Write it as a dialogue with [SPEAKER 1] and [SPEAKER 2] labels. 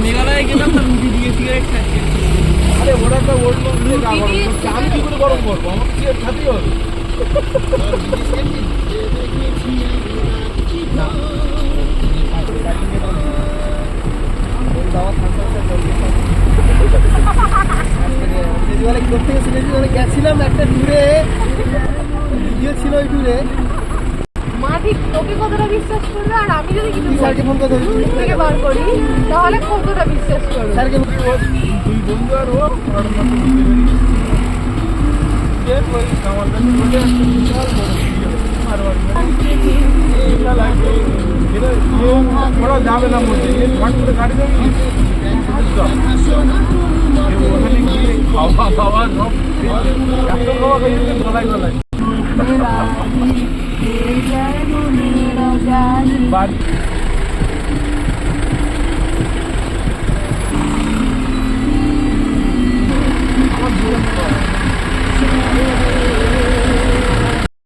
[SPEAKER 1] মেঘালয়ে গেলাম না, রুটি দিয়ে সিগারেট খাচ্ছি। আরে ওরা তো ওর লোক দিয়ে গা গরম করছে, আমি কি করে গরম করবো? আমার সিগারেট খাতেই হবে। গেছিলাম একটা ট্যুরে, ভিডিও ছিল ওই ট্যুরে।
[SPEAKER 2] মা ঠিক তোকে কতটা বিশ্বাস করবে, আর আমি যদি কিছু
[SPEAKER 1] স্যারকে ফোন করে
[SPEAKER 2] থেকে বার করি তাহলে কতটা বিশ্বাস করবে?
[SPEAKER 1] স্যারকে দুই বন্ধু আর ও যাবে না মধ্যে ঘাট করে গাড়ি যাবে খাওয়া খাওয়া সব এত খাওয়া খাইছে গলায় গলায় বাড়ি